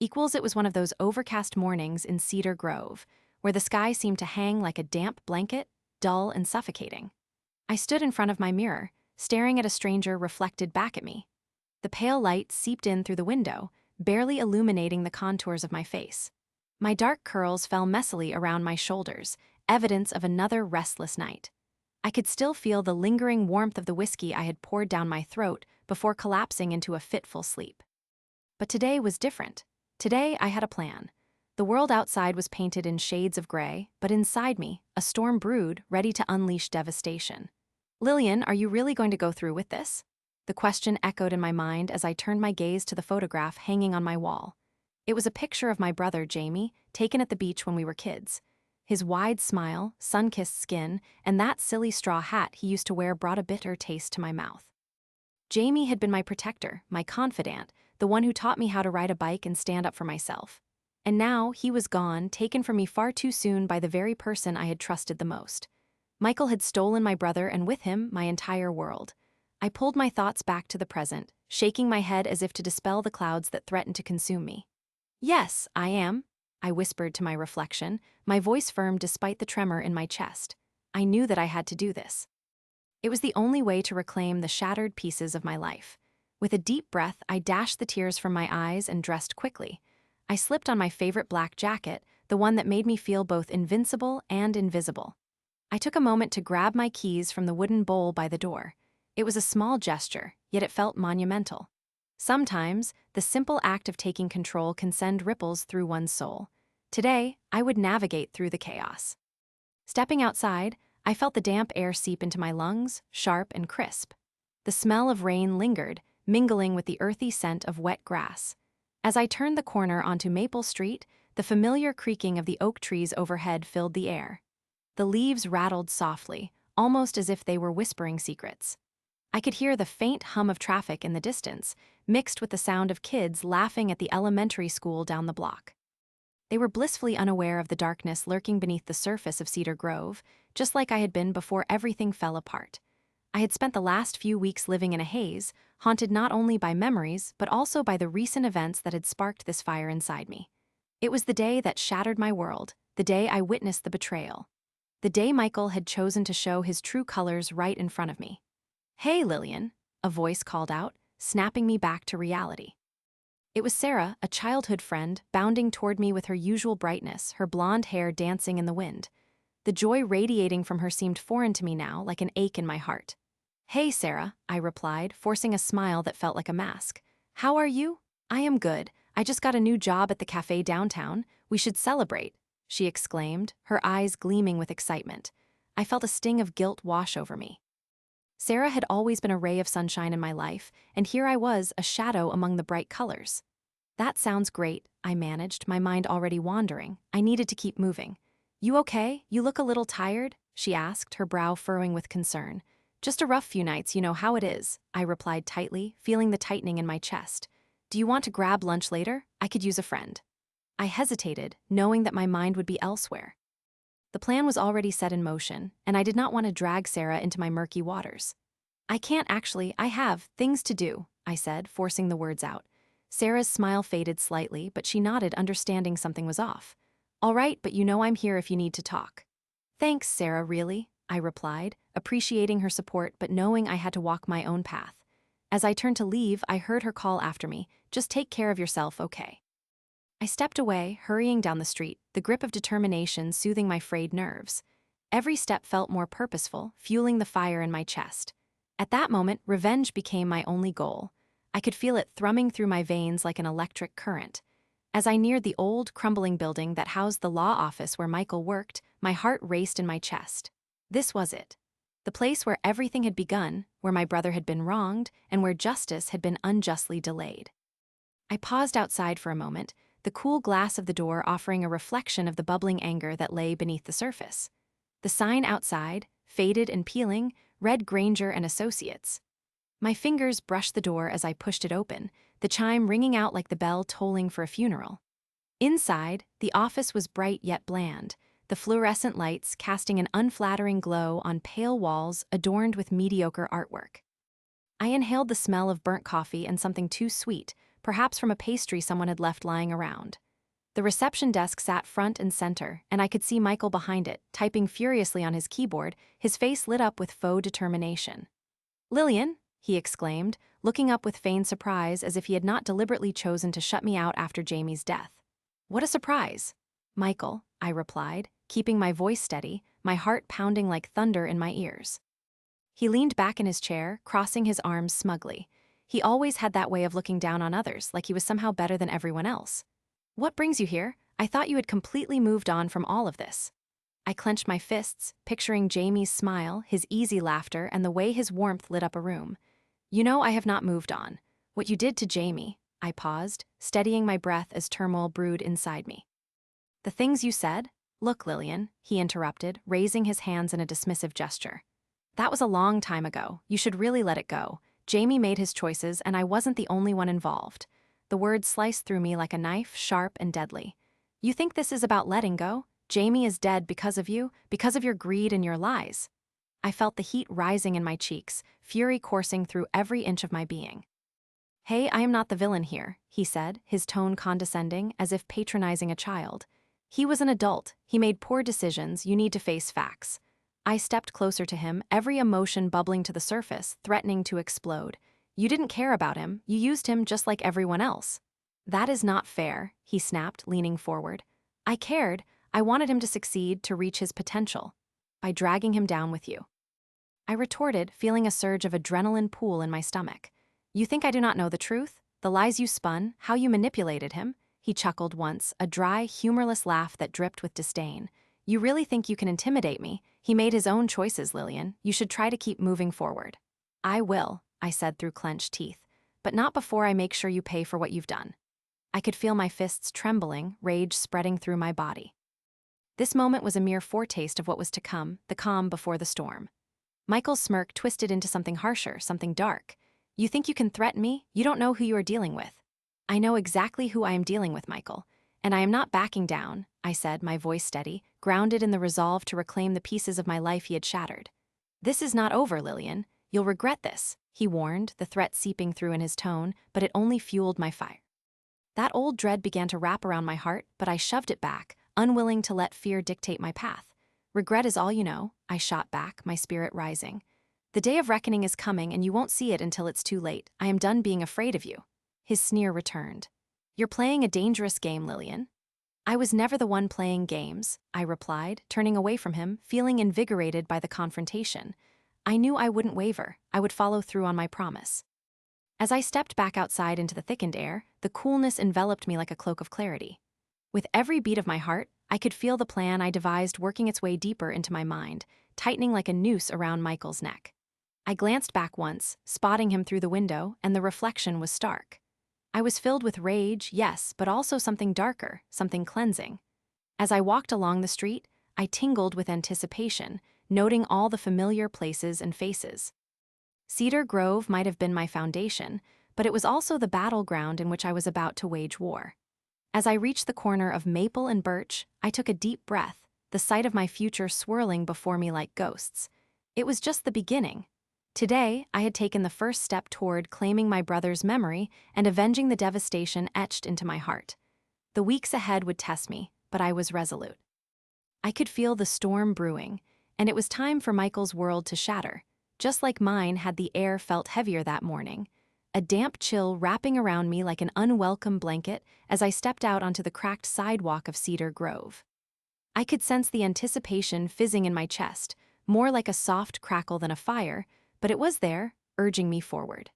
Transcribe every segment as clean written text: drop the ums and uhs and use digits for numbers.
Equals it was one of those overcast mornings in Cedar Grove, where the sky seemed to hang like a damp blanket, dull and suffocating. I stood in front of my mirror, staring at a stranger reflected back at me. The pale light seeped in through the window, barely illuminating the contours of my face. My dark curls fell messily around my shoulders, evidence of another restless night. I could still feel the lingering warmth of the whiskey I had poured down my throat before collapsing into a fitful sleep. But today was different. Today I had a plan. The world outside was painted in shades of gray, but inside me, a storm brewed, ready to unleash devastation. Lillian, are you really going to go through with this? The question echoed in my mind as I turned my gaze to the photograph hanging on my wall. It was a picture of my brother, Jamie, taken at the beach when we were kids. His wide smile, sun-kissed skin, and that silly straw hat he used to wear brought a bitter taste to my mouth. Jamie had been my protector, my confidant, the one who taught me how to ride a bike and stand up for myself. And now he was gone, taken from me far too soon by the very person I had trusted the most. Michael had stolen my brother and with him, my entire world. I pulled my thoughts back to the present, shaking my head as if to dispel the clouds that threatened to consume me. Yes, I am, I whispered to my reflection, my voice firm despite the tremor in my chest. I knew that I had to do this. It was the only way to reclaim the shattered pieces of my life. With a deep breath, I dashed the tears from my eyes and dressed quickly. I slipped on my favorite black jacket, the one that made me feel both invincible and invisible. I took a moment to grab my keys from the wooden bowl by the door. It was a small gesture, yet it felt monumental. Sometimes, the simple act of taking control can send ripples through one's soul. Today, I would navigate through the chaos. Stepping outside, I felt the damp air seep into my lungs, sharp and crisp. The smell of rain lingered, mingling with the earthy scent of wet grass. As I turned the corner onto Maple Street, the familiar creaking of the oak trees overhead filled the air. The leaves rattled softly, almost as if they were whispering secrets. I could hear the faint hum of traffic in the distance, mixed with the sound of kids laughing at the elementary school down the block. They were blissfully unaware of the darkness lurking beneath the surface of Cedar Grove, just like I had been before everything fell apart. I had spent the last few weeks living in a haze, haunted not only by memories, but also by the recent events that had sparked this fire inside me. It was the day that shattered my world, the day I witnessed the betrayal. The day Michael had chosen to show his true colors right in front of me. "Hey, Lillian," a voice called out, snapping me back to reality. It was Sarah, a childhood friend, bounding toward me with her usual brightness, her blonde hair dancing in the wind. The joy radiating from her seemed foreign to me now, like an ache in my heart. "Hey, Sarah," I replied, forcing a smile that felt like a mask. "How are you?" "I am good. I just got a new job at the cafe downtown. We should celebrate," she exclaimed, her eyes gleaming with excitement. I felt a sting of guilt wash over me. Sarah had always been a ray of sunshine in my life, and here I was, a shadow among the bright colors. "That sounds great," I managed, my mind already wandering. I needed to keep moving. "You okay? You look a little tired?" she asked, her brow furrowing with concern. "Just a rough few nights, you know how it is," I replied tightly, feeling the tightening in my chest. "Do you want to grab lunch later? I could use a friend." I hesitated, knowing that my mind would be elsewhere. The plan was already set in motion, and I did not want to drag Sarah into my murky waters. "I can't actually, I have things to do," I said, forcing the words out. Sarah's smile faded slightly, but she nodded, understanding something was off. "All right, but you know I'm here if you need to talk." "Thanks, Sarah, really," I replied, appreciating her support but knowing I had to walk my own path. As I turned to leave, I heard her call after me, "Just take care of yourself, okay?" I stepped away, hurrying down the street, the grip of determination soothing my frayed nerves. Every step felt more purposeful, fueling the fire in my chest. At that moment, revenge became my only goal. I could feel it thrumming through my veins like an electric current. As I neared the old, crumbling building that housed the law office where Michael worked, my heart raced in my chest. This was it. The place where everything had begun, where my brother had been wronged, and where justice had been unjustly delayed. I paused outside for a moment, the cool glass of the door offering a reflection of the bubbling anger that lay beneath the surface. The sign outside, faded and peeling, read Granger and Associates. My fingers brushed the door as I pushed it open, the chime ringing out like the bell tolling for a funeral. Inside, the office was bright yet bland, the fluorescent lights casting an unflattering glow on pale walls adorned with mediocre artwork. I inhaled the smell of burnt coffee and something too sweet, perhaps from a pastry someone had left lying around. The reception desk sat front and center, and I could see Michael behind it, typing furiously on his keyboard, his face lit up with faux determination. "Lillian," he exclaimed, looking up with feigned surprise as if he had not deliberately chosen to shut me out after Jamie's death. "What a surprise." "Michael," I replied, keeping my voice steady, my heart pounding like thunder in my ears. He leaned back in his chair, crossing his arms smugly. He always had that way of looking down on others, like he was somehow better than everyone else. "What brings you here? I thought you had completely moved on from all of this." I clenched my fists, picturing Jamie's smile, his easy laughter, and the way his warmth lit up a room. "You know I have not moved on. What you did to Jamie," I paused, steadying my breath as turmoil brewed inside me. "The things you said?" "Look, Lillian," he interrupted, raising his hands in a dismissive gesture. "That was a long time ago. You should really let it go. Jamie made his choices, and I wasn't the only one involved." The words sliced through me like a knife, sharp and deadly. "You think this is about letting go? Jamie is dead because of you, because of your greed and your lies." I felt the heat rising in my cheeks, fury coursing through every inch of my being. "Hey, I am not the villain here," he said, his tone condescending, as if patronizing a child. "He was an adult. He made poor decisions. You need to face facts." I stepped closer to him, every emotion bubbling to the surface, threatening to explode. "You didn't care about him. You used him just like everyone else." "That is not fair," he snapped, leaning forward. "I cared. I wanted him to succeed, to reach his potential. By dragging him down with you." I retorted, feeling a surge of adrenaline pool in my stomach. "You think I do not know the truth? The lies you spun, how you manipulated him?" He chuckled once, a dry, humorless laugh that dripped with disdain. "You really think you can intimidate me? He made his own choices, Lillian. You should try to keep moving forward." "I will," I said through clenched teeth, "but not before I make sure you pay for what you've done." I could feel my fists trembling, rage spreading through my body. This moment was a mere foretaste of what was to come, the calm before the storm. Michael's smirk twisted into something harsher, something dark. "You think you can threaten me? You don't know who you are dealing with." "I know exactly who I am dealing with, Michael. And I am not backing down," I said, my voice steady, grounded in the resolve to reclaim the pieces of my life he had shattered. "This is not over, Lillian. You'll regret this," he warned, the threat seeping through in his tone, but it only fueled my fire. That old dread began to wrap around my heart, but I shoved it back, unwilling to let fear dictate my path. "Regret is all you know," I shot back, my spirit rising. "The day of reckoning is coming, and you won't see it until it's too late. I am done being afraid of you." His sneer returned. "You're playing a dangerous game, Lillian." "I was never the one playing games," I replied, turning away from him, feeling invigorated by the confrontation. I knew I wouldn't waver. I would follow through on my promise. As I stepped back outside into the thickened air, the coolness enveloped me like a cloak of clarity. With every beat of my heart, I could feel the plan I devised working its way deeper into my mind, tightening like a noose around Michael's neck. I glanced back once, spotting him through the window, and the reflection was stark. I was filled with rage, yes, but also something darker, something cleansing. As I walked along the street, I tingled with anticipation, noting all the familiar places and faces. Cedar Grove might have been my foundation, but it was also the battleground in which I was about to wage war. As I reached the corner of Maple and Birch, I took a deep breath, the sight of my future swirling before me like ghosts. It was just the beginning. Today, I had taken the first step toward claiming my brother's memory and avenging the devastation etched into my heart. The weeks ahead would test me, but I was resolute. I could feel the storm brewing, and it was time for Michael's world to shatter. Just like mine had the air felt heavier that morning, a damp chill wrapping around me like an unwelcome blanket as I stepped out onto the cracked sidewalk of Cedar Grove. I could sense the anticipation fizzing in my chest, more like a soft crackle than a fire, but it was there, urging me forward.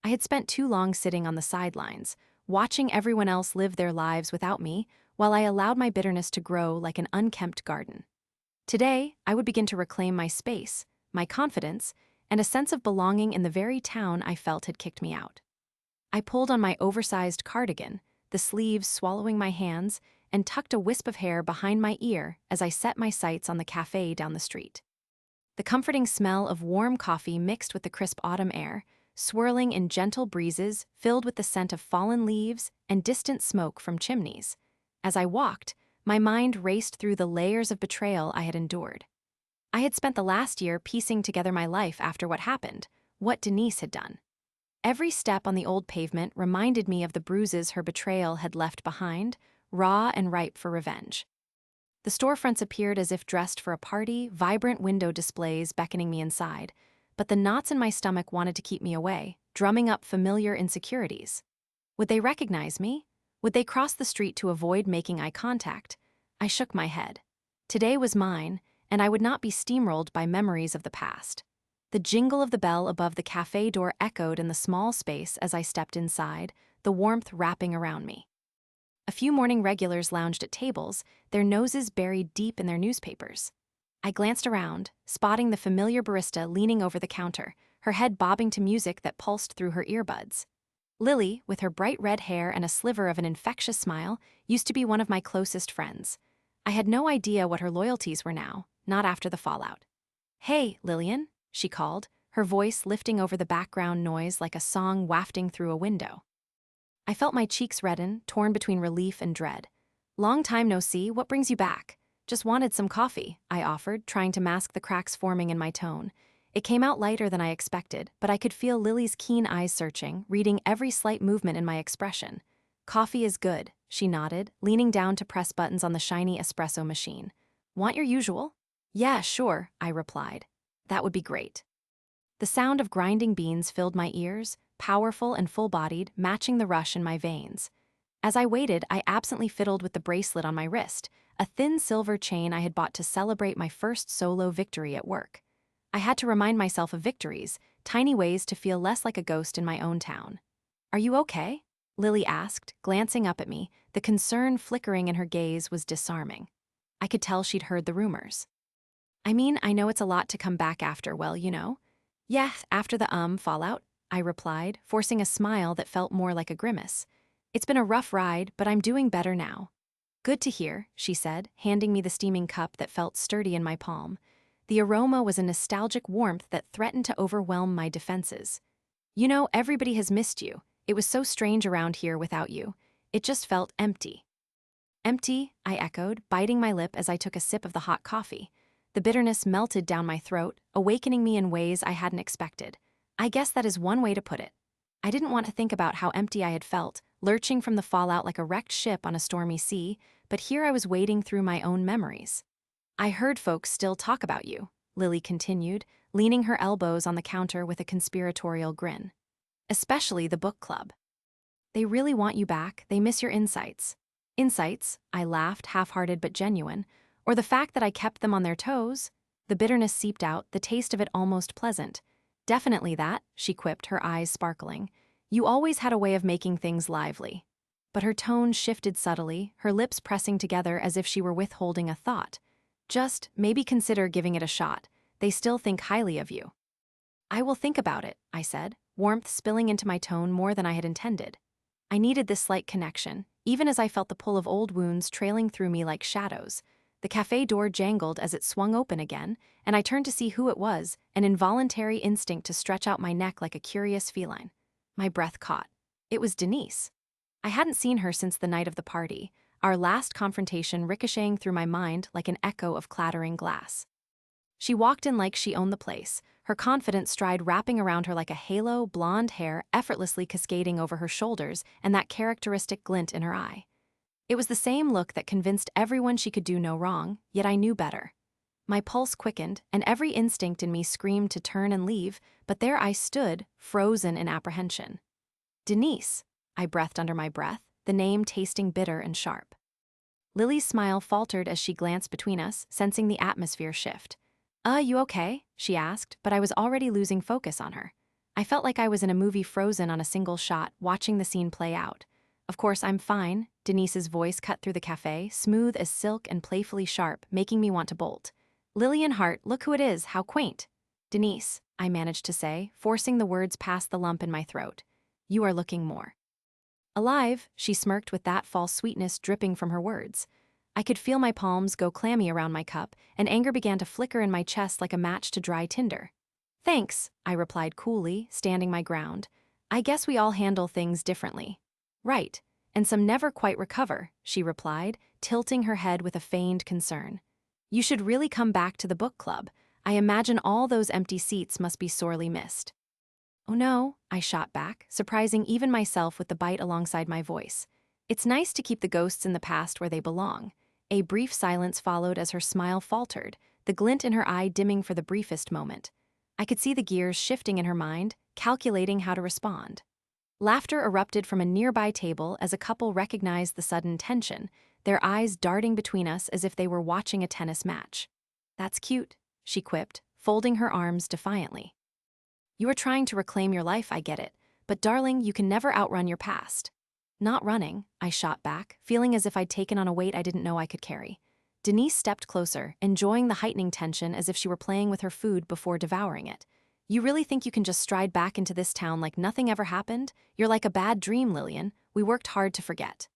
I had spent too long sitting on the sidelines, watching everyone else live their lives without me, while I allowed my bitterness to grow like an unkempt garden. Today, I would begin to reclaim my space, my confidence, and a sense of belonging in the very town I felt had kicked me out. I pulled on my oversized cardigan, the sleeves swallowing my hands, and tucked a wisp of hair behind my ear as I set my sights on the cafe down the street. The comforting smell of warm coffee mixed with the crisp autumn air, swirling in gentle breezes filled with the scent of fallen leaves and distant smoke from chimneys. As I walked, my mind raced through the layers of betrayal I had endured. I had spent the last year piecing together my life after what happened, what Denise had done. Every step on the old pavement reminded me of the bruises her betrayal had left behind, raw and ripe for revenge. The storefronts appeared as if dressed for a party, vibrant window displays beckoning me inside, but the knots in my stomach wanted to keep me away, drumming up familiar insecurities. Would they recognize me? Would they cross the street to avoid making eye contact? I shook my head. Today was mine, and I would not be steamrolled by memories of the past. The jingle of the bell above the cafe door echoed in the small space as I stepped inside, the warmth wrapping around me. A few morning regulars lounged at tables, their noses buried deep in their newspapers. I glanced around, spotting the familiar barista leaning over the counter, her head bobbing to music that pulsed through her earbuds. Lily, with her bright red hair and a sliver of an infectious smile, used to be one of my closest friends. I had no idea what her loyalties were now, not after the fallout. "Hey, Lillian," she called, her voice lifting over the background noise like a song wafting through a window. I felt my cheeks redden, torn between relief and dread. "Long time no see, what brings you back?" "Just wanted some coffee," I offered, trying to mask the cracks forming in my tone. It came out lighter than I expected, but I could feel Lily's keen eyes searching, reading every slight movement in my expression. "Coffee is good," she nodded, leaning down to press buttons on the shiny espresso machine. "Want your usual?" "Yeah, sure," I replied. "That would be great." The sound of grinding beans filled my ears, powerful and full-bodied, matching the rush in my veins. As I waited, I absently fiddled with the bracelet on my wrist, a thin silver chain I had bought to celebrate my first solo victory at work. I had to remind myself of victories, tiny ways to feel less like a ghost in my own town. "Are you okay?" Lily asked, glancing up at me. The concern flickering in her gaze was disarming. I could tell she'd heard the rumors. "I mean, I know it's a lot to come back after, well, you know." "Yeah, after the fallout," I replied, forcing a smile that felt more like a grimace. "It's been a rough ride, but I'm doing better now." "Good to hear," she said, handing me the steaming cup that felt sturdy in my palm. The aroma was a nostalgic warmth that threatened to overwhelm my defenses. "You know, everybody has missed you. It was so strange around here without you. It just felt empty." "Empty," I echoed, biting my lip as I took a sip of the hot coffee. The bitterness melted down my throat, awakening me in ways I hadn't expected. I guess that is one way to put it. I didn't want to think about how empty I had felt, lurching from the fallout like a wrecked ship on a stormy sea, but here I was wading through my own memories. "I heard folks still talk about you," Lily continued, leaning her elbows on the counter with a conspiratorial grin. "Especially the book club. They really want you back, they miss your insights." "Insights," I laughed, half-hearted but genuine. "Or the fact that I kept them on their toes?" The bitterness seeped out, the taste of it almost pleasant. "Definitely that," she quipped, her eyes sparkling. "You always had a way of making things lively." But her tone shifted subtly, her lips pressing together as if she were withholding a thought. "Just, maybe consider giving it a shot. They still think highly of you." "I will think about it," I said, warmth spilling into my tone more than I had intended. I needed this slight connection, even as I felt the pull of old wounds trailing through me like shadows. The cafe door jangled as it swung open again, and I turned to see who it was, an involuntary instinct to stretch out my neck like a curious feline. My breath caught. It was Denise. I hadn't seen her since the night of the party, our last confrontation ricocheting through my mind like an echo of clattering glass. She walked in like she owned the place, her confident stride wrapping around her like a halo, blonde hair effortlessly cascading over her shoulders, and that characteristic glint in her eye. It was the same look that convinced everyone she could do no wrong, yet I knew better. My pulse quickened, and every instinct in me screamed to turn and leave, but there I stood, frozen in apprehension. "Denise," I breathed under my breath, the name tasting bitter and sharp. Lily's smile faltered as she glanced between us, sensing the atmosphere shift. You okay?" she asked, but I was already losing focus on her. I felt like I was in a movie frozen on a single shot, watching the scene play out. "Of course, I'm fine," Denise's voice cut through the cafe, smooth as silk and playfully sharp, making me want to bolt. "Lillian Hart, look who it is, how quaint." "Denise," I managed to say, forcing the words past the lump in my throat. "You are looking more alive," she smirked with that false sweetness dripping from her words. I could feel my palms go clammy around my cup, and anger began to flicker in my chest like a match to dry tinder. "Thanks," I replied coolly, standing my ground. "I guess we all handle things differently." "Right, and some never quite recover," she replied, tilting her head with a feigned concern. "You should really come back to the book club. I imagine all those empty seats must be sorely missed." Oh no, I shot back, surprising even myself with the bite alongside my voice. It's nice to keep the ghosts in the past where they belong. A brief silence followed as her smile faltered, the glint in her eye dimming for the briefest moment. I could see the gears shifting in her mind, calculating how to respond. Laughter erupted from a nearby table as a couple recognized the sudden tension, their eyes darting between us as if they were watching a tennis match. That's cute, she quipped, folding her arms defiantly. You are trying to reclaim your life, I get it, but darling, you can never outrun your past. Not running, I shot back, feeling as if I'd taken on a weight I didn't know I could carry. Denise stepped closer, enjoying the heightening tension as if she were playing with her food before devouring it. You really think you can just stride back into this town like nothing ever happened? You're like a bad dream, Lillian. We worked hard to forget.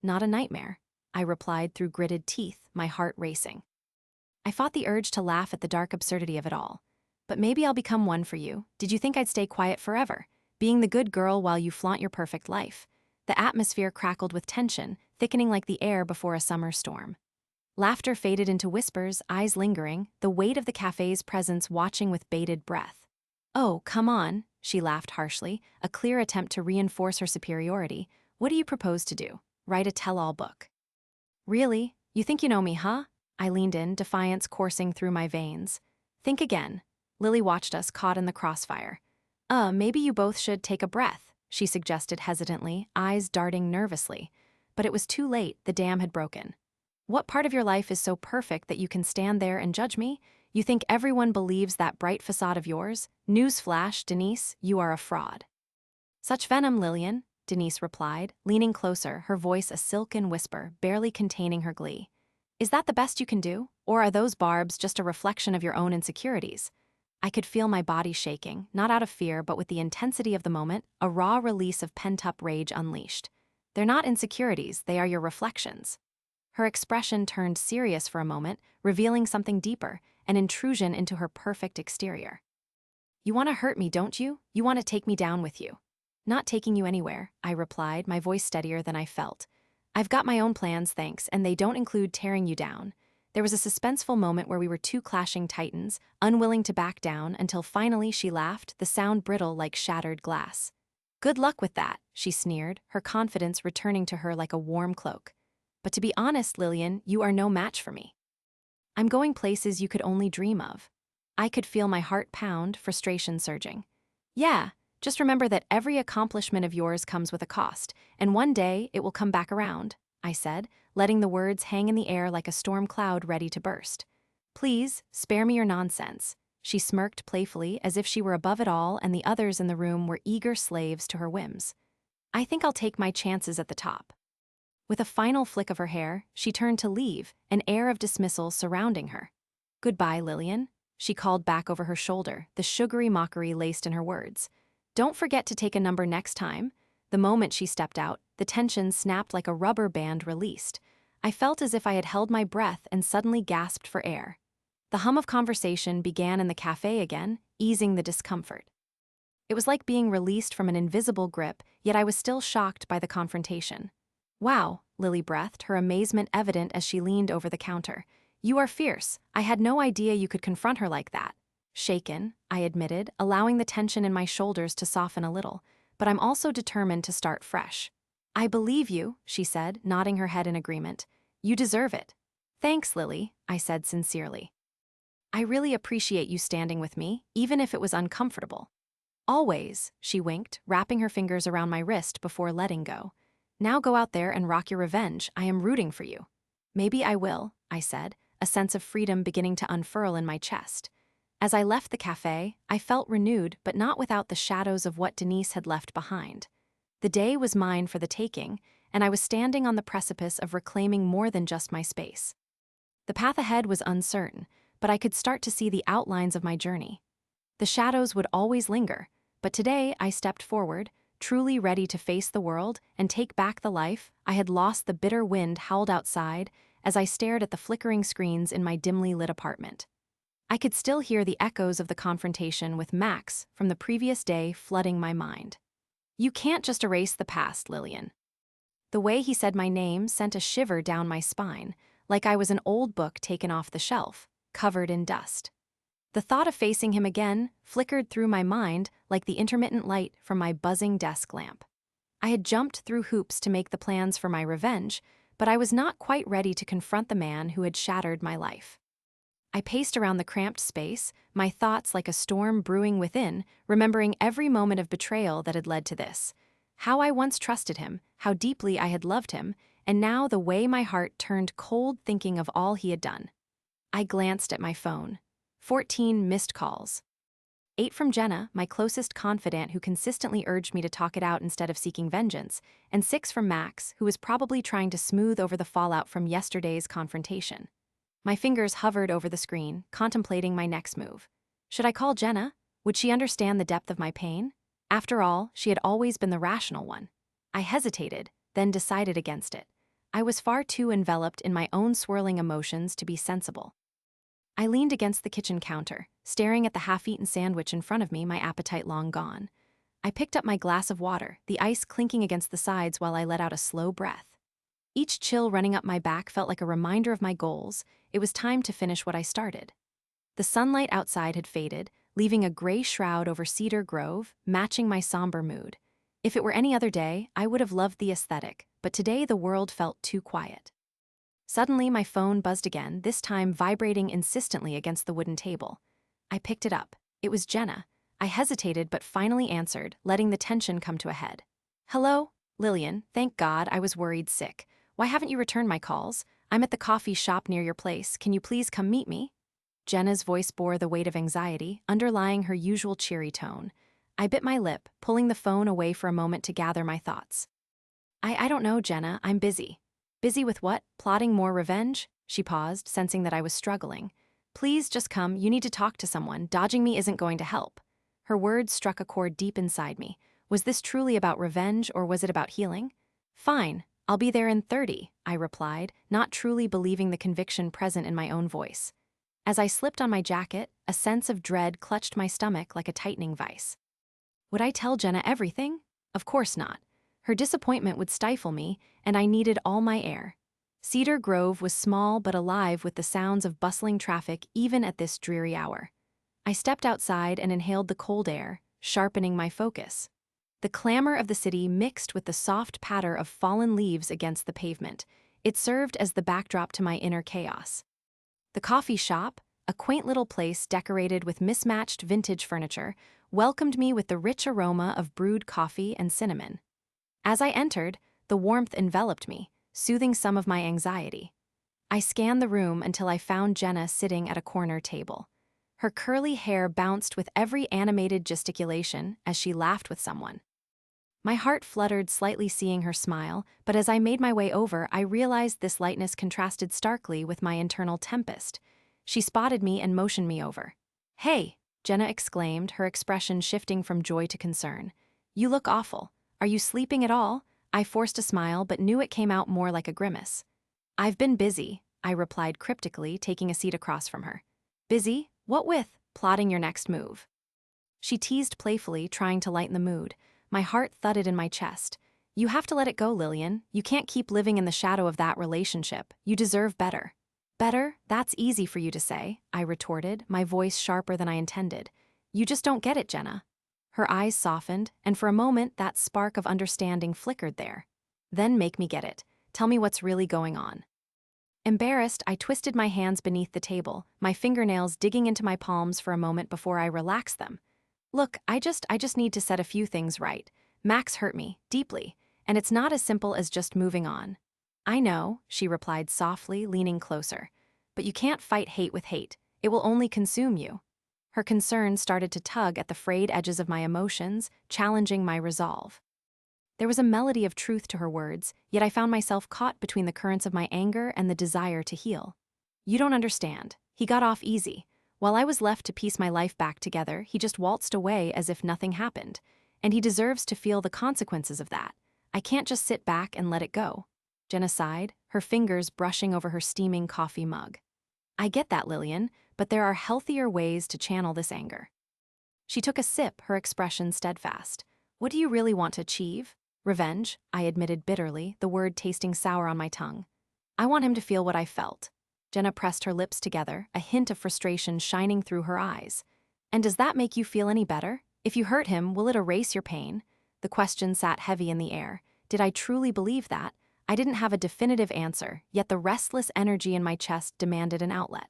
Not a nightmare, I replied through gritted teeth, my heart racing. I fought the urge to laugh at the dark absurdity of it all. But maybe I'll become one for you. Did you think I'd stay quiet forever, being the good girl while you flaunt your perfect life? The atmosphere crackled with tension, thickening like the air before a summer storm. Laughter faded into whispers, eyes lingering, the weight of the cafe's presence watching with bated breath. Oh, come on, she laughed harshly, a clear attempt to reinforce her superiority. What do you propose to do? Write a tell-all book? Really? You think you know me, huh? I leaned in, defiance coursing through my veins. Think again. Lily watched us, caught in the crossfire. Maybe you both should take a breath, she suggested hesitantly, eyes darting nervously. But it was too late, the dam had broken. What part of your life is so perfect that you can stand there and judge me? You think everyone believes that bright facade of yours? Newsflash, Denise, you are a fraud. Such venom, Lillian, Denise replied, leaning closer, her voice a silken whisper, barely containing her glee. Is that the best you can do? Or are those barbs just a reflection of your own insecurities? I could feel my body shaking, not out of fear, but with the intensity of the moment, a raw release of pent-up rage unleashed. They're not insecurities, they are your reflections. Her expression turned serious for a moment, revealing something deeper, an intrusion into her perfect exterior. You want to hurt me, don't you? You want to take me down with you. Not taking you anywhere, I replied, my voice steadier than I felt. I've got my own plans, thanks, and they don't include tearing you down. There was a suspenseful moment where we were two clashing titans, unwilling to back down until finally she laughed, the sound brittle like shattered glass. Good luck with that, she sneered, her confidence returning to her like a warm cloak. But to be honest, Lillian, you are no match for me. I'm going places you could only dream of. I could feel my heart pound, frustration surging. Yeah, just remember that every accomplishment of yours comes with a cost, and one day it will come back around, I said, letting the words hang in the air like a storm cloud ready to burst. Please, spare me your nonsense. She smirked playfully as if she were above it all and the others in the room were eager slaves to her whims. I think I'll take my chances at the top. With a final flick of her hair, she turned to leave, an air of dismissal surrounding her. Goodbye, Lillian, she called back over her shoulder, the sugary mockery laced in her words. Don't forget to take a number next time. The moment she stepped out, the tension snapped like a rubber band released. I felt as if I had held my breath and suddenly gasped for air. The hum of conversation began in the cafe again, easing the discomfort. It was like being released from an invisible grip, yet I was still shocked by the confrontation. Wow, Lily breathed, her amazement evident as she leaned over the counter. You are fierce. I had no idea you could confront her like that. Shaken, I admitted, allowing the tension in my shoulders to soften a little, but I'm also determined to start fresh. I believe you, she said, nodding her head in agreement. You deserve it. Thanks, Lily, I said sincerely. I really appreciate you standing with me, even if it was uncomfortable. Always, she winked, wrapping her fingers around my wrist before letting go. Now go out there and rock your revenge. I am rooting for you. Maybe I will, I said, a sense of freedom beginning to unfurl in my chest. As I left the cafe, I felt renewed, but not without the shadows of what Denise had left behind. The day was mine for the taking, and I was standing on the precipice of reclaiming more than just my space. The path ahead was uncertain, but I could start to see the outlines of my journey. The shadows would always linger, but today I stepped forward, truly ready to face the world and take back the life I had lost. The bitter wind howled outside as I stared at the flickering screens in my dimly lit apartment. I could still hear the echoes of the confrontation with Max from the previous day flooding my mind. You can't just erase the past, Lillian. The way he said my name sent a shiver down my spine, like I was an old book taken off the shelf, covered in dust. The thought of facing him again flickered through my mind like the intermittent light from my buzzing desk lamp. I had jumped through hoops to make the plans for my revenge, but I was not quite ready to confront the man who had shattered my life. I paced around the cramped space, my thoughts like a storm brewing within, remembering every moment of betrayal that had led to this. How I once trusted him, how deeply I had loved him, and now the way my heart turned cold thinking of all he had done. I glanced at my phone. 14 missed calls. 8 from Jenna, my closest confidant who consistently urged me to talk it out instead of seeking vengeance, and 6 from Max, who was probably trying to smooth over the fallout from yesterday's confrontation. My fingers hovered over the screen, contemplating my next move. Should I call Jenna? Would she understand the depth of my pain? After all, she had always been the rational one. I hesitated, then decided against it. I was far too enveloped in my own swirling emotions to be sensible. I leaned against the kitchen counter, staring at the half-eaten sandwich in front of me, my appetite long gone. I picked up my glass of water, the ice clinking against the sides while I let out a slow breath. Each chill running up my back felt like a reminder of my goals. It was time to finish what I started. The sunlight outside had faded, leaving a gray shroud over Cedar Grove, matching my somber mood. If it were any other day, I would have loved the aesthetic, but today the world felt too quiet. Suddenly, my phone buzzed again, this time vibrating insistently against the wooden table. I picked it up. It was Jenna. I hesitated but finally answered, letting the tension come to a head. Hello? Lillian, thank God, I was worried sick. Why haven't you returned my calls? I'm at the coffee shop near your place. Can you please come meet me? Jenna's voice bore the weight of anxiety, underlying her usual cheery tone. I bit my lip, pulling the phone away for a moment to gather my thoughts. I don't know, Jenna. I'm busy. Busy with what? Plotting more revenge? She paused, sensing that I was struggling. Please just come. You need to talk to someone. Dodging me isn't going to help. Her words struck a chord deep inside me. Was this truly about revenge, or was it about healing? Fine. I'll be there in 30, I replied, not truly believing the conviction present in my own voice. As I slipped on my jacket, a sense of dread clutched my stomach like a tightening vice. Would I tell Jenna everything? Of course not. Her disappointment would stifle me, and I needed all my air. Cedar Grove was small but alive with the sounds of bustling traffic even at this dreary hour. I stepped outside and inhaled the cold air, sharpening my focus. The clamor of the city mixed with the soft patter of fallen leaves against the pavement. It served as the backdrop to my inner chaos. The coffee shop, a quaint little place decorated with mismatched vintage furniture, welcomed me with the rich aroma of brewed coffee and cinnamon. As I entered, the warmth enveloped me, soothing some of my anxiety. I scanned the room until I found Jenna sitting at a corner table. Her curly hair bounced with every animated gesticulation as she laughed with someone. My heart fluttered slightly seeing her smile, but as I made my way over, I realized this lightness contrasted starkly with my internal tempest. She spotted me and motioned me over. Hey, Jenna exclaimed, her expression shifting from joy to concern. You look awful. Are you sleeping at all? I forced a smile but knew it came out more like a grimace. I've been busy, I replied cryptically, taking a seat across from her. Busy? What with? Plotting your next move. She teased playfully, trying to lighten the mood. My heart thudded in my chest. You have to let it go, Lillian. You can't keep living in the shadow of that relationship. You deserve better. Better? That's easy for you to say, I retorted, my voice sharper than I intended. You just don't get it, Jenna. Her eyes softened, and for a moment that spark of understanding flickered there. Then make me get it. Tell me what's really going on. Embarrassed, I twisted my hands beneath the table, my fingernails digging into my palms for a moment before I relaxed them. Look, I just need to set a few things right. Max hurt me, deeply, and it's not as simple as just moving on. I know, she replied softly, leaning closer. But you can't fight hate with hate. It will only consume you. Her concern started to tug at the frayed edges of my emotions, challenging my resolve. There was a melody of truth to her words, yet I found myself caught between the currents of my anger and the desire to heal. You don't understand. He got off easy. While I was left to piece my life back together, he just waltzed away as if nothing happened. And he deserves to feel the consequences of that. I can't just sit back and let it go. Jenna sighed, her fingers brushing over her steaming coffee mug. I get that, Lillian, but there are healthier ways to channel this anger. She took a sip, her expression steadfast. What do you really want to achieve? Revenge, I admitted bitterly, the word tasting sour on my tongue. I want him to feel what I felt. Jenna pressed her lips together, a hint of frustration shining through her eyes. And does that make you feel any better? If you hurt him, will it erase your pain? The question sat heavy in the air. Did I truly believe that? I didn't have a definitive answer, yet the restless energy in my chest demanded an outlet.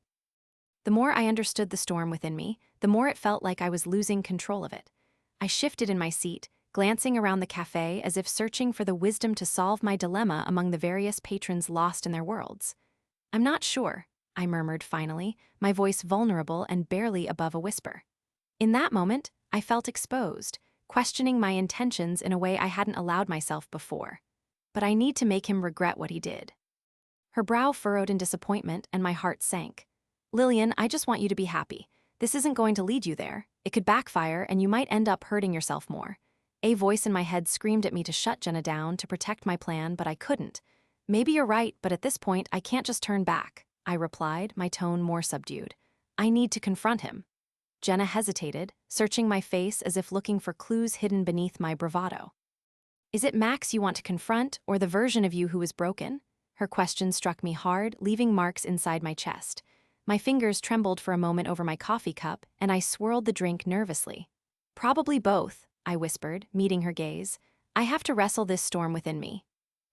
The more I understood the storm within me, the more it felt like I was losing control of it. I shifted in my seat, glancing around the cafe as if searching for the wisdom to solve my dilemma among the various patrons lost in their worlds. I'm not sure, I murmured finally, my voice vulnerable and barely above a whisper. In that moment, I felt exposed, questioning my intentions in a way I hadn't allowed myself before. But I need to make him regret what he did. Her brow furrowed in disappointment and my heart sank. Lillian, I just want you to be happy. This isn't going to lead you there. It could backfire and you might end up hurting yourself more. A voice in my head screamed at me to shut Jenna down, to protect my plan, but I couldn't. Maybe you're right, but at this point, I can't just turn back, I replied, my tone more subdued. I need to confront him. Jenna hesitated, searching my face as if looking for clues hidden beneath my bravado. Is it Max you want to confront, or the version of you who is broken? Her question struck me hard, leaving marks inside my chest. My fingers trembled for a moment over my coffee cup, and I swirled the drink nervously. Probably both, I whispered, meeting her gaze. I have to wrestle this storm within me.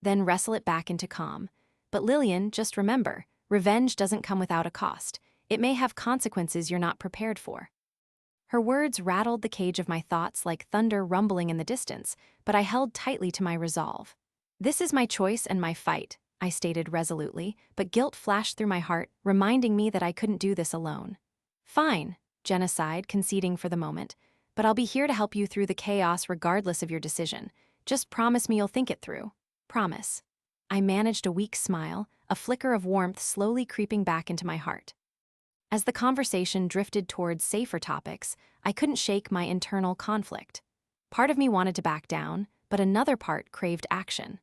Then wrestle it back into calm. But Lillian, just remember, revenge doesn't come without a cost. It may have consequences you're not prepared for. Her words rattled the cage of my thoughts like thunder rumbling in the distance, but I held tightly to my resolve. This is my choice and my fight, I stated resolutely, but guilt flashed through my heart, reminding me that I couldn't do this alone. Fine, Jenna sighed, conceding for the moment, but I'll be here to help you through the chaos regardless of your decision. Just promise me you'll think it through. Promise. I managed a weak smile, a flicker of warmth slowly creeping back into my heart. As the conversation drifted towards safer topics, I couldn't shake my internal conflict. Part of me wanted to back down, but another part craved action.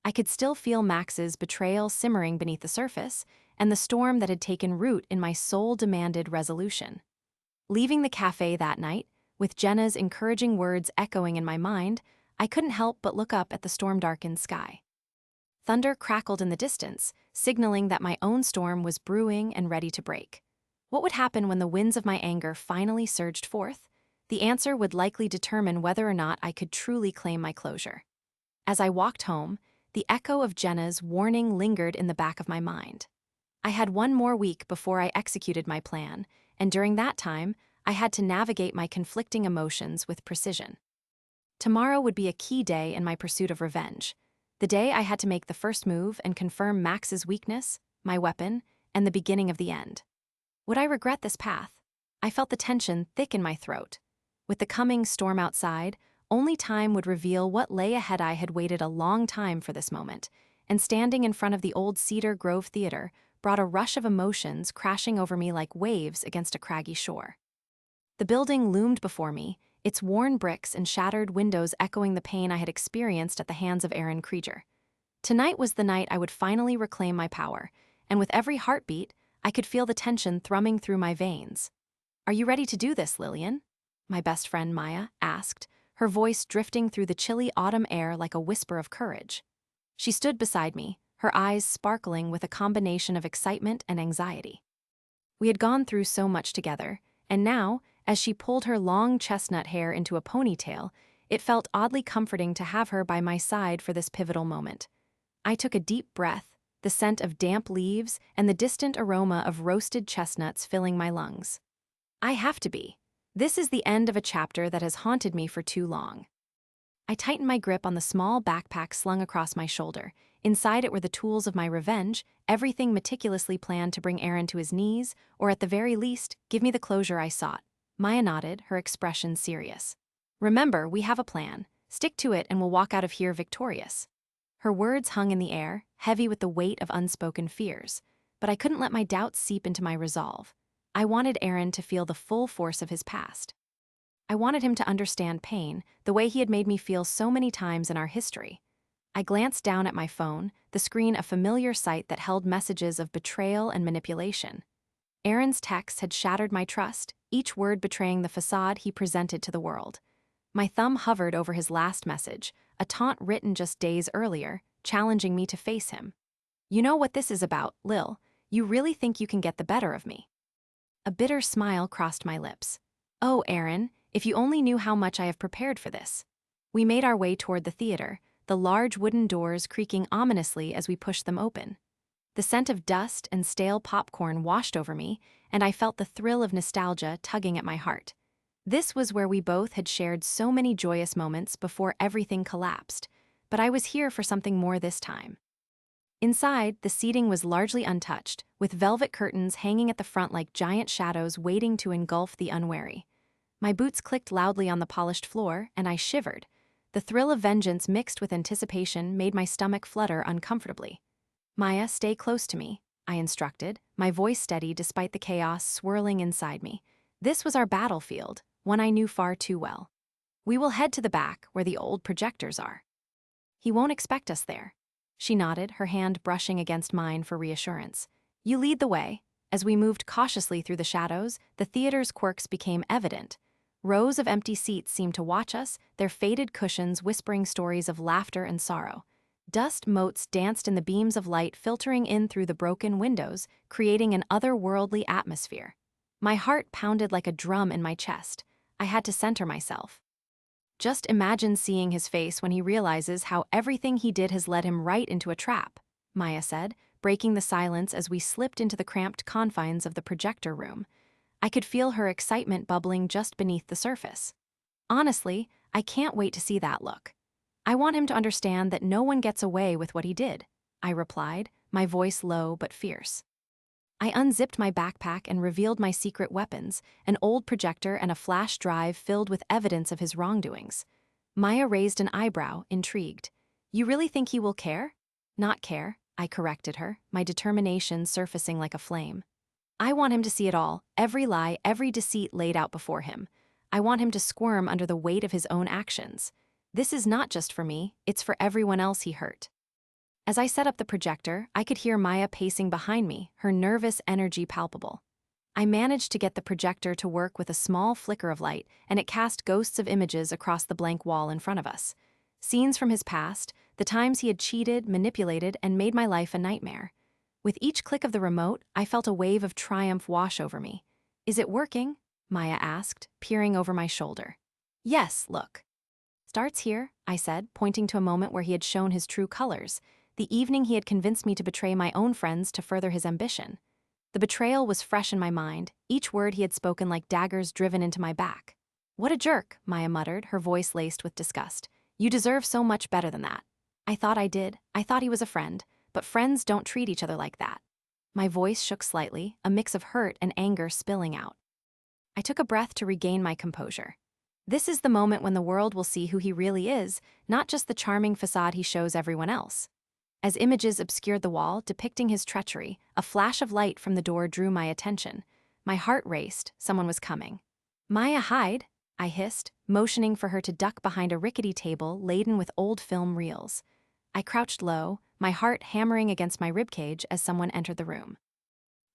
I could still feel Max's betrayal simmering beneath the surface, and the storm that had taken root in my soul demanded resolution. Leaving the cafe that night, with Jenna's encouraging words echoing in my mind, I couldn't help but look up at the storm-darkened sky. Thunder crackled in the distance, signaling that my own storm was brewing and ready to break. What would happen when the winds of my anger finally surged forth? The answer would likely determine whether or not I could truly claim my closure. As I walked home, the echo of Jenna's warning lingered in the back of my mind. I had one more week before I executed my plan, and during that time, I had to navigate my conflicting emotions with precision. Tomorrow would be a key day in my pursuit of revenge. The day I had to make the first move and confirm Max's weakness, my weapon, and the beginning of the end. Would I regret this path? I felt the tension thick in my throat. With the coming storm outside, only time would reveal what lay ahead. I had waited a long time for this moment, and standing in front of the old Cedar Grove Theater brought a rush of emotions crashing over me like waves against a craggy shore. The building loomed before me, its worn bricks and shattered windows echoing the pain I had experienced at the hands of Aaron Krieger. Tonight was the night I would finally reclaim my power, and with every heartbeat, I could feel the tension thrumming through my veins. Are you ready to do this, Lillian? My best friend Maya asked, her voice drifting through the chilly autumn air like a whisper of courage. She stood beside me, her eyes sparkling with a combination of excitement and anxiety. We had gone through so much together, and now, as she pulled her long chestnut hair into a ponytail, it felt oddly comforting to have her by my side for this pivotal moment. I took a deep breath, the scent of damp leaves and the distant aroma of roasted chestnuts filling my lungs. I have to be. This is the end of a chapter that has haunted me for too long. I tightened my grip on the small backpack slung across my shoulder. Inside it were the tools of my revenge, everything meticulously planned to bring Aaron to his knees, or at the very least, give me the closure I sought. Maya nodded, her expression serious. Remember, we have a plan. Stick to it and we'll walk out of here victorious. Her words hung in the air, heavy with the weight of unspoken fears. But I couldn't let my doubts seep into my resolve. I wanted Aaron to feel the full force of his past. I wanted him to understand pain, the way he had made me feel so many times in our history. I glanced down at my phone, the screen a familiar sight that held messages of betrayal and manipulation. Aaron's texts had shattered my trust, each word betraying the facade he presented to the world. My thumb hovered over his last message, a taunt written just days earlier, challenging me to face him. You know what this is about, Lil. You really think you can get the better of me? A bitter smile crossed my lips. Oh, Aaron, if you only knew how much I have prepared for this. We made our way toward the theater, the large wooden doors creaking ominously as we pushed them open. The scent of dust and stale popcorn washed over me, and I felt the thrill of nostalgia tugging at my heart. This was where we both had shared so many joyous moments before everything collapsed, but I was here for something more this time. Inside, the seating was largely untouched, with velvet curtains hanging at the front like giant shadows waiting to engulf the unwary. My boots clicked loudly on the polished floor, and I shivered. The thrill of vengeance mixed with anticipation made my stomach flutter uncomfortably. Maya, stay close to me, I instructed, my voice steady despite the chaos swirling inside me. This was our battlefield, one I knew far too well. We will head to the back, where the old projectors are. He won't expect us there. She nodded, her hand brushing against mine for reassurance. You lead the way. As we moved cautiously through the shadows, the theater's quirks became evident. Rows of empty seats seemed to watch us, their faded cushions whispering stories of laughter and sorrow. Dust motes danced in the beams of light filtering in through the broken windows, creating an otherworldly atmosphere. My heart pounded like a drum in my chest. I had to center myself. Just imagine seeing his face when he realizes how everything he did has led him right into a trap, Maya said, breaking the silence as we slipped into the cramped confines of the projector room. I could feel her excitement bubbling just beneath the surface. Honestly, I can't wait to see that look. I want him to understand that no one gets away with what he did, I replied, my voice low but fierce. I unzipped my backpack and revealed my secret weapons, an old projector and a flash drive filled with evidence of his wrongdoings. Maya raised an eyebrow, intrigued. You really think he will care? Not care, I corrected her, my determination surfacing like a flame. I want him to see it all, every lie, every deceit laid out before him. I want him to squirm under the weight of his own actions. This is not just for me, it's for everyone else he hurt. As I set up the projector, I could hear Maya pacing behind me, her nervous energy palpable. I managed to get the projector to work with a small flicker of light, and it cast ghosts of images across the blank wall in front of us. Scenes from his past, the times he had cheated, manipulated, and made my life a nightmare. With each click of the remote, I felt a wave of triumph wash over me. Is it working? Maya asked, peering over my shoulder. Yes, look. Starts here, I said, pointing to a moment where he had shown his true colors, the evening he had convinced me to betray my own friends to further his ambition. The betrayal was fresh in my mind, each word he had spoken like daggers driven into my back. What a jerk, Maya muttered, her voice laced with disgust. You deserve so much better than that. I thought I did. I thought he was a friend, but friends don't treat each other like that. My voice shook slightly, a mix of hurt and anger spilling out. I took a breath to regain my composure. This is the moment when the world will see who he really is, not just the charming facade he shows everyone else. As images obscured the wall, depicting his treachery, a flash of light from the door drew my attention. My heart raced, someone was coming. Maya, hide, I hissed, motioning for her to duck behind a rickety table laden with old film reels. I crouched low, my heart hammering against my ribcage as someone entered the room.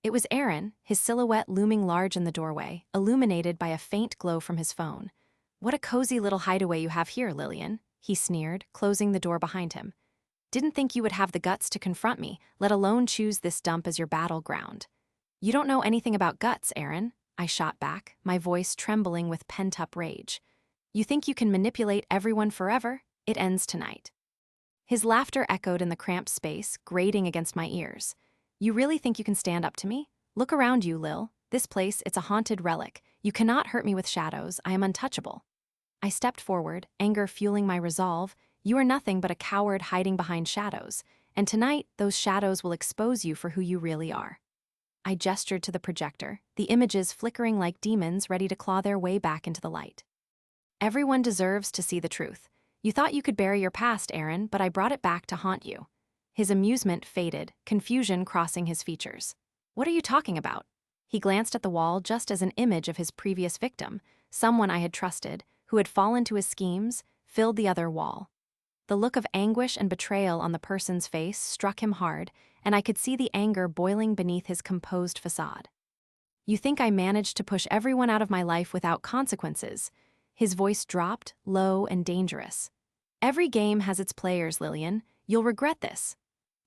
It was Aaron, his silhouette looming large in the doorway, illuminated by a faint glow from his phone. What a cozy little hideaway you have here, Lillian, he sneered, closing the door behind him. Didn't think you would have the guts to confront me, let alone choose this dump as your battleground. You don't know anything about guts, Aaron, I shot back, my voice trembling with pent-up rage. You think you can manipulate everyone forever? It ends tonight. His laughter echoed in the cramped space, grating against my ears. You really think you can stand up to me? Look around you, Lil. This place, it's a haunted relic. You cannot hurt me with shadows. I am untouchable. I stepped forward, anger fueling my resolve. You are nothing but a coward hiding behind shadows, and tonight those shadows will expose you for who you really are. I gestured to the projector, the images flickering like demons ready to claw their way back into the light. Everyone deserves to see the truth. You thought you could bury your past, Aaron, but I brought it back to haunt you. His amusement faded, confusion crossing his features. What are you talking about? He glanced at the wall just as an image of his previous victim, someone I had trusted, who had fallen to his schemes, filled the other wall. The look of anguish and betrayal on the person's face struck him hard, and I could see the anger boiling beneath his composed facade. You think I managed to push everyone out of my life without consequences? His voice dropped, low and dangerous. Every game has its players, Lillian. You'll regret this.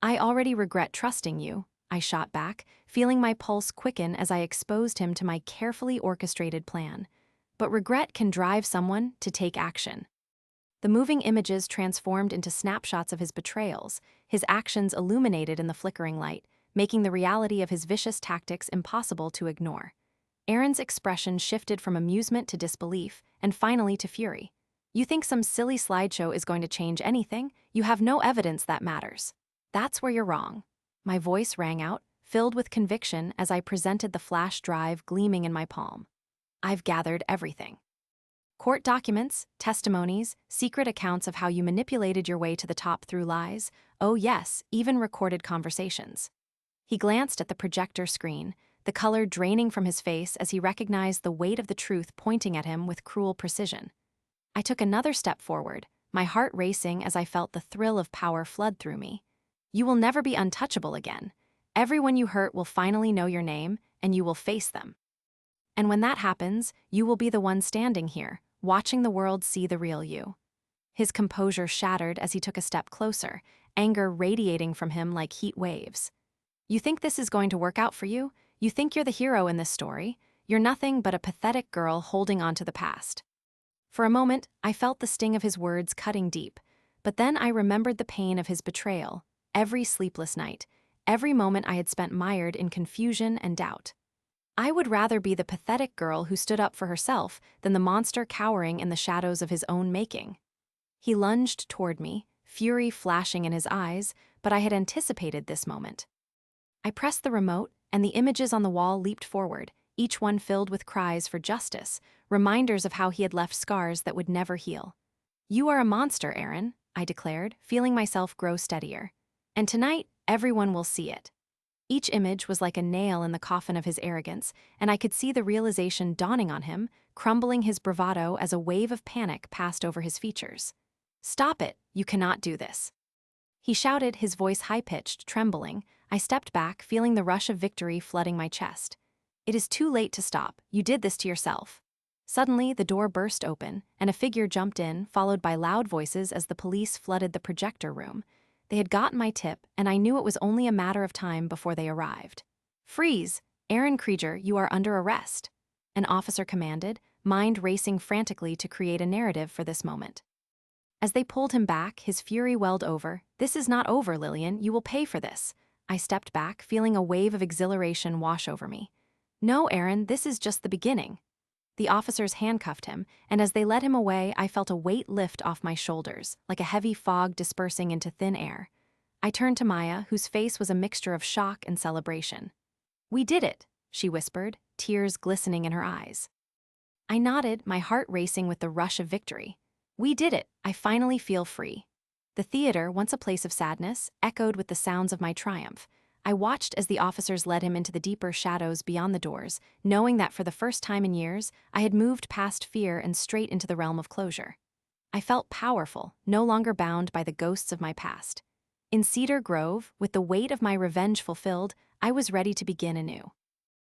I already regret trusting you, I shot back, feeling my pulse quicken as I exposed him to my carefully orchestrated plan. But regret can drive someone to take action. The moving images transformed into snapshots of his betrayals, his actions illuminated in the flickering light, making the reality of his vicious tactics impossible to ignore. Aaron's expression shifted from amusement to disbelief, and finally to fury. You think some silly slideshow is going to change anything? You have no evidence that matters. That's where you're wrong. My voice rang out, filled with conviction as I presented the flash drive gleaming in my palm. I've gathered everything. Court documents, testimonies, secret accounts of how you manipulated your way to the top through lies, oh yes, even recorded conversations. He glanced at the projector screen, the color draining from his face as he recognized the weight of the truth pointing at him with cruel precision. I took another step forward, my heart racing as I felt the thrill of power flood through me. You will never be untouchable again. Everyone you hurt will finally know your name, and you will face them. And when that happens, you will be the one standing here, watching the world see the real you. His composure shattered as he took a step closer, anger radiating from him like heat waves. You think this is going to work out for you? You think you're the hero in this story? You're nothing but a pathetic girl holding on to the past. For a moment, I felt the sting of his words cutting deep, but then I remembered the pain of his betrayal, every sleepless night, every moment I had spent mired in confusion and doubt. I would rather be the pathetic girl who stood up for herself than the monster cowering in the shadows of his own making. He lunged toward me, fury flashing in his eyes, but I had anticipated this moment. I pressed the remote, and the images on the wall leaped forward, each one filled with cries for justice, reminders of how he had left scars that would never heal. You are a monster, Aaron, I declared, feeling myself grow steadier. And tonight, everyone will see it. Each image was like a nail in the coffin of his arrogance, and I could see the realization dawning on him, crumbling his bravado as a wave of panic passed over his features. Stop it, you cannot do this. He shouted, his voice high-pitched, trembling. I stepped back, feeling the rush of victory flooding my chest. It is too late to stop, you did this to yourself. Suddenly, the door burst open, and a figure jumped in, followed by loud voices as the police flooded the projector room. They had gotten my tip, and I knew it was only a matter of time before they arrived. Freeze! Aaron Krieger, you are under arrest. An officer commanded, mind racing frantically to create a narrative for this moment. As they pulled him back, his fury welled over. This is not over, Lillian, you will pay for this. I stepped back, feeling a wave of exhilaration wash over me. No, Aaron, this is just the beginning. The officers handcuffed him, and as they led him away, I felt a weight lift off my shoulders, like a heavy fog dispersing into thin air. I turned to Maya, whose face was a mixture of shock and celebration. We did it, she whispered, tears glistening in her eyes. I nodded, my heart racing with the rush of victory. We did it, I finally feel free. The theater, once a place of sadness, echoed with the sounds of my triumph. I watched as the officers led him into the deeper shadows beyond the doors, knowing that for the first time in years, I had moved past fear and straight into the realm of closure. I felt powerful, no longer bound by the ghosts of my past. In Cedar Grove, with the weight of my revenge fulfilled, I was ready to begin anew.